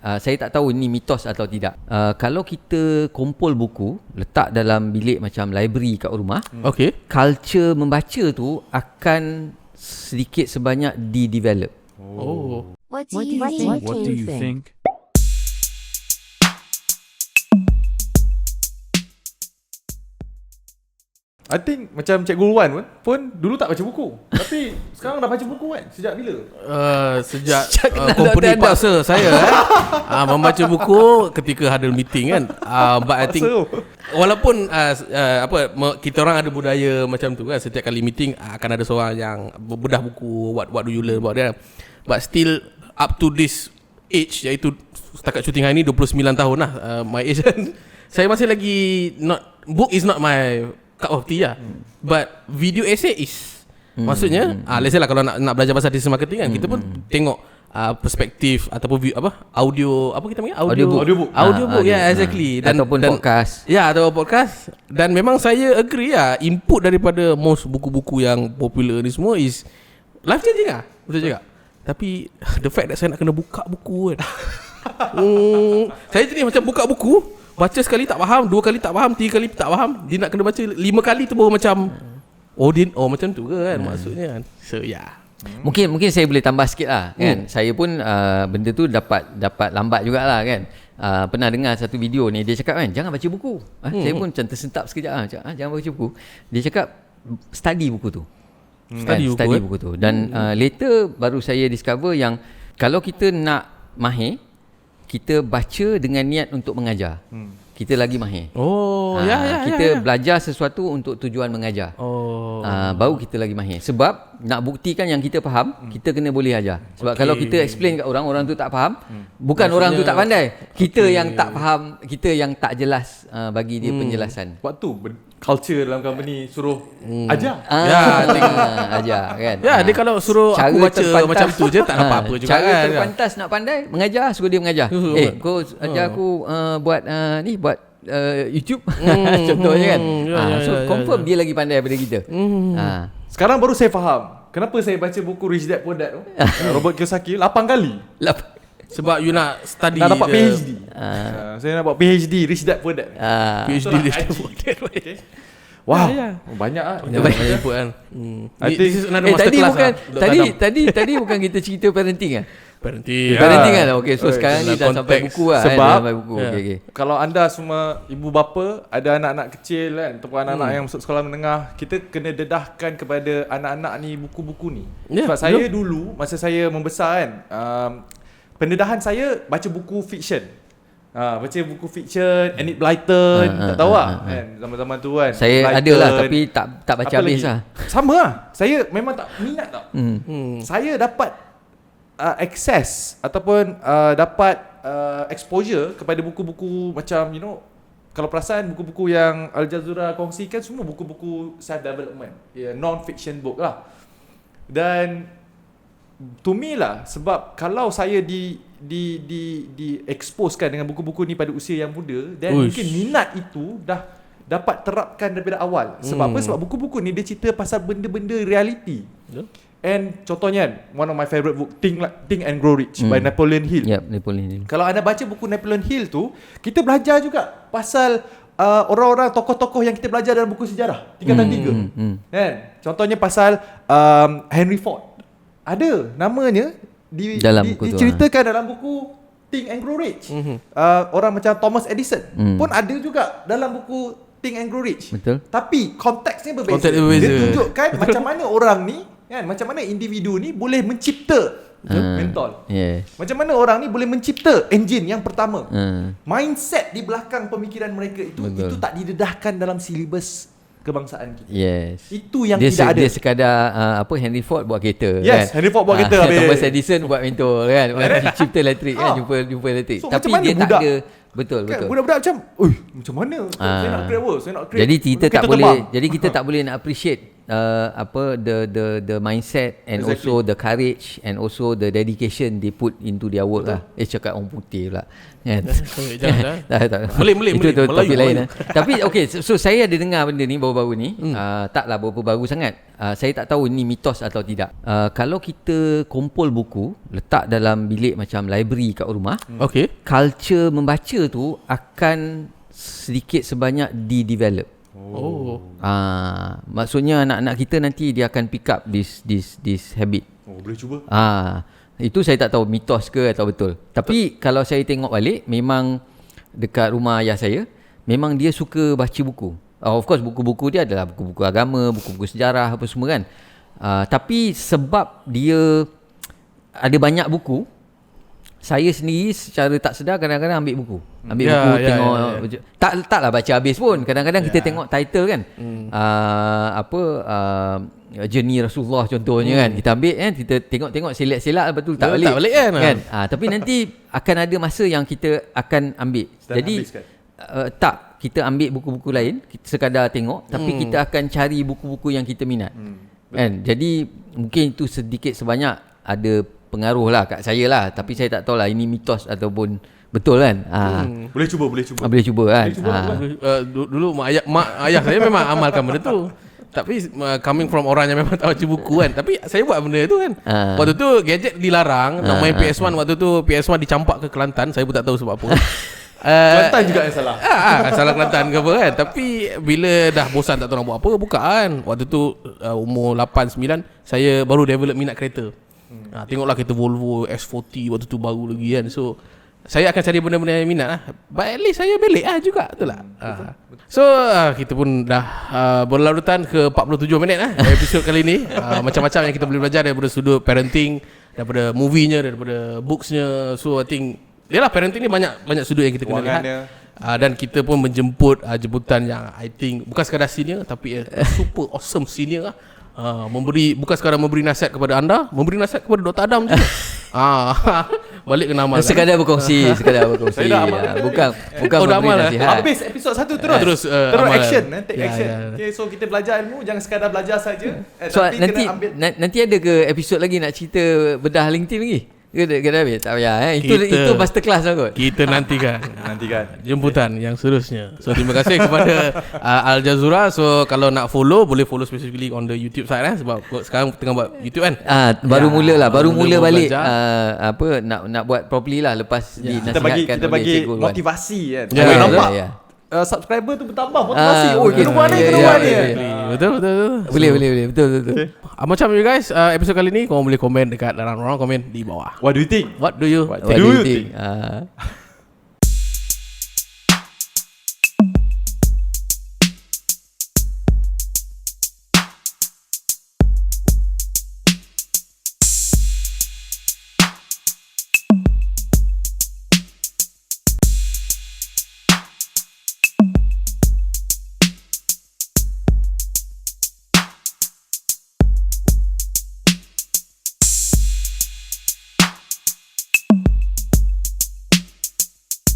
saya tak tahu ni mitos atau tidak. Kalau kita kumpul buku, letak dalam bilik macam library kat rumah, culture membaca tu akan sedikit sebanyak di-develop. What do you think? I think macam Cikgu Wan pun dulu tak baca buku. Tapi sekarang dah baca buku kan? Sejak bila? Sejak company paksa saya membaca buku ketika ada meeting kan. But I think walaupun kita orang ada budaya macam tu kan, setiap kali meeting akan ada seorang yang berbedah buku, what do you learn about that. But still up to this age, iaitu setakat syuting hari ni 29 tahun lah, my age kan. Saya masih lagi book is not my cup of tea lah. But video essay is. Maksudnya let's say lah kalau nak belajar pasal digital marketing kan, kita pun tengok perspektif ataupun audio, apa kita panggil? Audiobook, exactly. Ataupun podcast. Ya, atau podcast. Dan memang saya agree lah, input daripada most buku-buku yang popular ni semua is life changing lah. Betul juga. Tapi the fact that saya nak kena buka buku kan, saya jenis macam buka buku, baca sekali tak faham, 2 kali tak faham, 3 kali tak faham, dia nak kena baca 5 kali tu baru macam macam tu ke kan, maksudnya kan. So Mungkin saya boleh tambah sikit lah kan. Saya pun benda tu dapat lambat jugalah kan. Pernah dengar satu video ni, dia cakap kan, jangan baca buku. Saya pun macam tersentap sekejap cakap, jangan baca buku. Dia cakap study buku tu. Study buku tu. Dan later baru saya discover yang kalau kita nak mahir, kita baca dengan niat untuk mengajar, kita lagi mahir. Kita belajar sesuatu untuk tujuan mengajar. Baru kita lagi mahir. Sebab nak buktikan yang kita faham, kita kena boleh ajar. Sebab kalau kita explain kat orang tu tak faham, bukan orang tu tak pandai, kita yang tak faham, kita yang tak jelas bagi dia penjelasan. Sebab tu culture dalam company suruh ajar. Ajar kan. dia kalau suruh cara aku baca macam tu je tak dapat apa juga cara kan. terpantas nak pandai mengajar, suruh dia mengajar. Kau ajar aku buat buat YouTube contohnya kan. So confirm dia lagi pandai daripada kita. Sekarang baru saya faham kenapa saya baca buku Rich Dad Poor Dad tu, Robert Kiyosaki 8 kali. Sebab you nak study, nak dapat PhD. Saya nak buat PhD Rich Dad Poor Dad. PhD Rich Dad Poor Dad. Wow, banyak lah. Banyak input kan. I think this is another masterclass tadi bukan kita cerita parenting kan? Parenting kan. Okay, so sekarang ni dah sampai buku lah. Sebab okay. Kalau anda semua ibu bapa ada anak-anak kecil kan, ataupun anak-anak yang masuk sekolah menengah, kita kena dedahkan kepada anak-anak ni buku-buku ni. Sebab saya dulu masa saya membesar kan, pendedahan saya baca buku fiction. Baca buku fiction, Enid Blyton, tak tahu lah kan, zaman-zaman tu kan. Saya Blyton, ada lah tapi tak baca habis lah. Sama lah. Saya memang tak minat tau. Saya dapat access ataupun dapat exposure kepada buku-buku macam kalau perasan buku-buku yang Al Jazeera kongsikan semua buku-buku self development, non-fiction book lah. Dan to me lah, sebab kalau saya di exposekan dengan buku-buku ni pada usia yang muda, dan mungkin minat itu dah dapat terapkan daripada awal. Sebab apa? Sebab buku-buku ni dia cerita pasal benda-benda reality. And contohnya one of my favorite book, Think and Grow Rich by Napoleon Hill. Napoleon Hill. Kalau anda baca buku Napoleon Hill tu, kita belajar juga pasal orang-orang tokoh-tokoh yang kita belajar dalam buku sejarah tingkatan 3. Kan? Contohnya pasal Henry Ford. Ada namanya diceritakan dalam buku Think and Grow Rich. Orang macam Thomas Edison pun ada juga dalam buku Think and Grow Rich. Betul. Tapi konteksnya berbeza. Dia tunjukkan macam mana orang ni kan, macam mana individu ni boleh mencipta mental. Macam mana orang ni boleh mencipta enjin yang pertama. Mindset di belakang pemikiran mereka itu tak didedahkan dalam silibus kebangsaan kita. Itu yang tidak ada. Dia sekadar Henry Ford buat kereta kan. Henry Ford buat kereta Thomas Edison buat mentor kan. Cipta elektrik kan, jumpa elektrik. So, tapi dia tak ada betul. Budak-budak macam, macam mana? Saya nak create. Jadi kita tak boleh nak appreciate the mindset and also the courage and also the dedication they put into their work lah. Cakap orang putih pula kan. Jangan tak. Boleh Itu topik Melayu. lain lah. Tapi okay, so saya ada dengar benda ni baru-baru ni. Taklah berapa baru sangat. Saya tak tahu ni mitos atau tidak. Kalau kita kumpul buku, letak dalam bilik macam library kat rumah, Okay. culture membaca tu akan sedikit sebanyak di-develop. Maksudnya anak-anak kita nanti dia akan pick up this habit. Boleh cuba. Itu saya tak tahu mitos ke atau betul. Tapi kalau saya tengok balik, memang dekat rumah ayah saya, memang dia suka baca buku. Of course buku-buku dia adalah buku-buku agama, buku-buku sejarah apa semua kan. Tapi sebab dia ada banyak buku, saya sendiri secara tak sedar kadang-kadang ambil buku. Tengok. Taklah baca habis pun. Kadang-kadang kita tengok title kan. Journey Rasulullah contohnya kan. Kita ambil kan, kita tengok selak-selak, lepas tu tak balik kan. Tapi nanti akan ada masa yang kita akan ambil. Jadi tak, kita ambil buku-buku lain, kita sekadar tengok, tapi kita akan cari buku-buku yang kita minat. Kan? Jadi mungkin itu sedikit sebanyak ada pengaruh lah kat saya lah. Tapi saya tak tahu lah ini mitos ataupun betul kan. Boleh cuba Boleh cuba kan. Dulu mak ayah saya memang amalkan benda tu. Tapi coming from orang yang memang tak baca buku kan. Tapi saya buat benda tu kan. Waktu tu gadget dilarang. Nak main PS1 waktu tu, PS1 dicampak ke Kelantan. Saya pun tak tahu sebab apa. Kelantan juga yang salah. Salah Kelantan ke apa kan. Tapi bila dah bosan tak tahu nak buat apa, buka kan. Waktu tu umur 8-9, saya baru develop minat kereta. Tengoklah kereta Volvo S40 waktu tu baru lagi kan. So saya akan cari benda-benda yang minat lah. But at least saya belik lah juga. Betul lah. So kita pun dah berlarutan ke 47 minit lah episod kali ni. Macam-macam yang kita boleh belajar daripada sudut parenting, daripada movie-nya, daripada books-nya. So I think yalah, parenting ni banyak sudut yang kita kena lihat. Dan kita pun menjemput jemputan yang I think bukan sekadar senior, tapi super awesome senior lah. Bukan sekadar memberi nasihat kepada anda, memberi nasihat kepada Dr. Adam juga. Balik ke nama sekadar berkongsi. Bukan memberi nasihat. Habis episod 1 terus action, take action. Okay, so kita belajar ilmu, jangan sekadar belajar saja. So nanti ada ke episod lagi nak cerita bedah LinkedIn lagi? Kena habis? Tak payah Itu masterclass lah kot. Kita nantikan jemputan yang seterusnya. So terima kasih kepada Al Jazura. So kalau nak follow, boleh follow specifically on the YouTube side sebab sekarang tengah buat YouTube kan. Baru mula balik nak buat properly lah lepas dinasihatkan kita bagi motivasi kan. Nampak subscriber tu bertambah motivasi. Keluar ni. Betul. Boleh betul. Macam you guys, episod kali ni korang boleh komen dekat dalam ruang komen di bawah. What do you think? What do you What do you think?